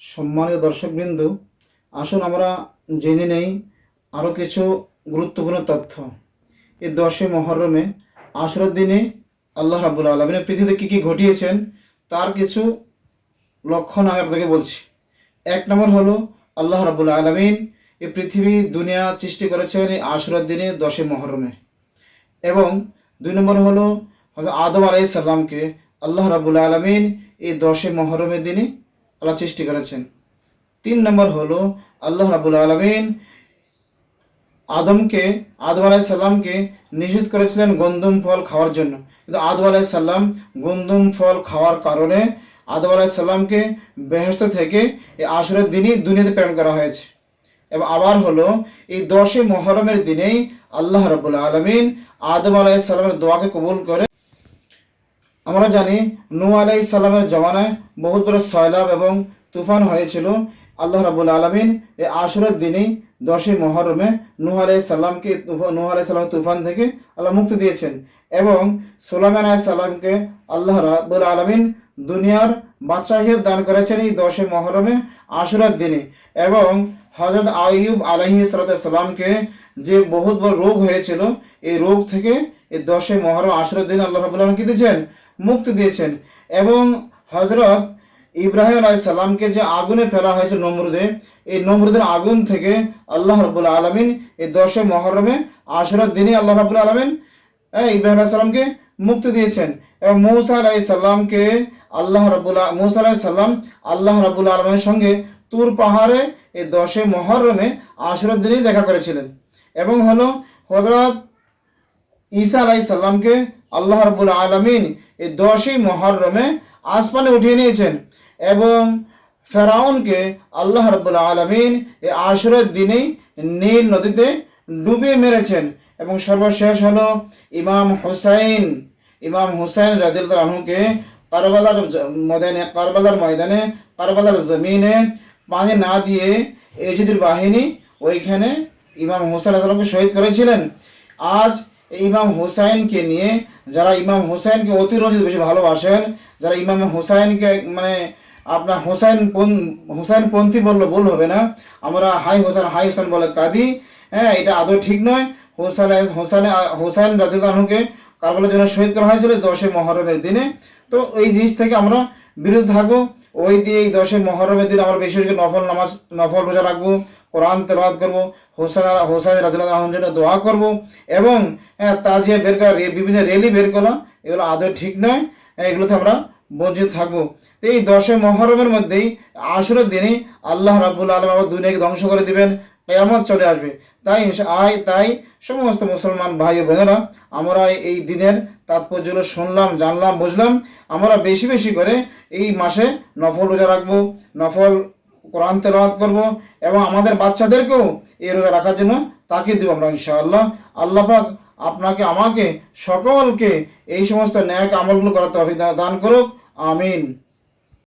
সম্মানিত দর্শকবৃন্দ, আসুন আমরা জেনে নেই আরও কিছু গুরুত্বপূর্ণ তথ্য। এই 10 মুহররমে আশুরার দিনে আল্লাহ রাব্বুল আলামিন পৃথিবীতে কী কী ঘটিয়েছেন তার কিছু লক্ষণ আমি আপনাদেরকে বলছি। 1 নম্বর হলো আল্লাহ রাব্বুল আলামিন এই পৃথিবী দুনিয়া সৃষ্টি করেছেন এই আশুরার দিনে 10 মুহররমে। এবং 2 নম্বর হলো হযরত আদম আলাইহিস সালামকে আল্লাহ রাব্বুল আলামিন এই 10 মুহররমের দিনে আল্লাহ সৃষ্টি করেছেন। 3 নম্বর হলো আল্লাহ রাব্বুল আলামিন আদম আলাইহিস সালামকে নিষেধ করেছিলেন গন্ধম ফল খাওয়ার জন্য, কিন্তু আদম আলাইহিস সালাম গন্ধম ফল খাওয়ার কারণে আদম আলাইহিস সালামকে বেহেশত থেকে এই আশুরার দিনই দুনিয়াতে প্রেরণ করা হয়েছে। এবং আবার হলো এই 10 মুহররমের দিনেই আল্লাহ রাব্বুল আলামিন আদম আলাইহিস সালামের দোয়াকে কবুল করে। আমরা জানি নূহ আলাইহিস সালামের জমানায় বহুত বড় সয়লাব এবং তুফান হয়েছিল। আল্লাহ রাব্বুল আলামিন এই আশুরার দিনেই 10 মুহররমে নূহ আলাইহিস সালামের তুফান থেকে আল্লাহ মুক্তি দিয়েছেন। এবং সুলাইমান আলাইহিস সালামকে আল্লাহ রাব্বুল আলামিন দুনিয়ার বাদশাহিয়ত দান করেছেন এই 10 মুহররমে আশুরার দিনে। এবং হযরত আইয়ুব আলাইহিস সালামকে যে বহুত বড় রোগ হয়েছিল, এই রোগ থেকে এই 10 মুহররম আশুরার দিনে আল্লাহ রাব্বুল আলামিন কি দিয়েছেন? মুক্তি দিয়েছেন। এবং হযরত ইব্রাহিম আলাইহিস সালামকে যে আগুনে ফেলা হয়েছিল নমরুদে, এই নমরুদের আগুন থেকে আল্লাহ রাব্বুল আলামিন এই 10 মুহররমে আশুরার দিনে আল্লাহ রাব্বুল আলামিন ইব্রাহিম আলাইহিস সালামকে মুক্তি দিয়েছেন। এবং মূসা আলাইহিস সালামকে মূসা আলাইহিস সালাম আল্লাহ রাব্বুল আলামিনের সঙ্গে তুর পাহাড়ে এই 10 মুহররমে আশুরার দিনেই দেখা করেছিলেন। এবং হলো হযরত ঈসা আলাইহিস সালামকে আল্লাহ রাব্বুল আলামিন এই 10 মুহররমে আসমানে উঠিয়ে নিয়েছেন। এবং ফেরাউনকে আল্লাহ রাব্বুল আলামিন এই আশুরার দিনেই নীল নদীতে ডুবিয়ে মেরেছেন। এবং সর্বশেষ হলো ইমাম হুসাইন রাদিয়াল্লাহু আনহুকে কারবালার জমিনে পানি না দিয়ে ইজিদের বাহিনী ওইখানে ইমাম হুসাইন আলাইহিস সালামকে শহীদ করেছিলেন। আজ ইমাম হুসাইনকে নিয়ে যারা ইমাম হুসাইনকে অতিরঞ্জিত বেশি ভালোবাসেন, যারা ইমাম হুসাইনকে মানে আপনার হুসাইনপন্থী বললে ভুল হবে না, আমরা হাই হুসাইন বলে কাঁদি, এটা আদৌ ঠিক নয়। হুসাইন রাদিয়াল্লাহু আনহুকে কারবালার জন্য শহীদ করা হয়েছিল 10 মুহররমের দিনে। তো এই জিনিস থেকে আমরা বিরত থাকবো। ওই দিয়ে এই 10 মুহররমের দিন আমরা বেশি নফল রোজা রাখবো, কোরআন তেলাওয়াত করবো, হুসাইন রাদিয়াল্লাহু আনহুর জন্য দোয়া করবো। এবং তাজিয়া বের করা, বিভিন্ন র্যালি বের করা, এগুলো আদৌ ঠিক নয়, এগুলোতে আমরা বঞ্চিত থাকবো। তো এই 10 মুহররমের মধ্যেই আশুরার দিনে আল্লাহ রাব্বুল আলামিন আবার দুনিয়াকে ধ্বংস করে দিবেন, কিয়ামত চলে আসবে। তাই সমস্ত মুসলমান ভাই বোনেরা, আমরা এই দিনের তাৎপর্যগুলো শুনলাম, জানলাম, বুঝলাম। আমরা বেশি বেশি করে এই মাসে নফল রোজা রাখবো, নফল কোরআন তেলাওয়াত করব এবং আমাদের বাচ্চাদেরকেও এই রোজা রাখার জন্য তাকিদ দেব আমরা ইনশাআল্লাহ। আল্লাহ পাক আপনাকে, আমাকে, সকলকে এই সমস্ত ন্যাক আমলগুলো করার তৌফিক দান করুক। আমিন।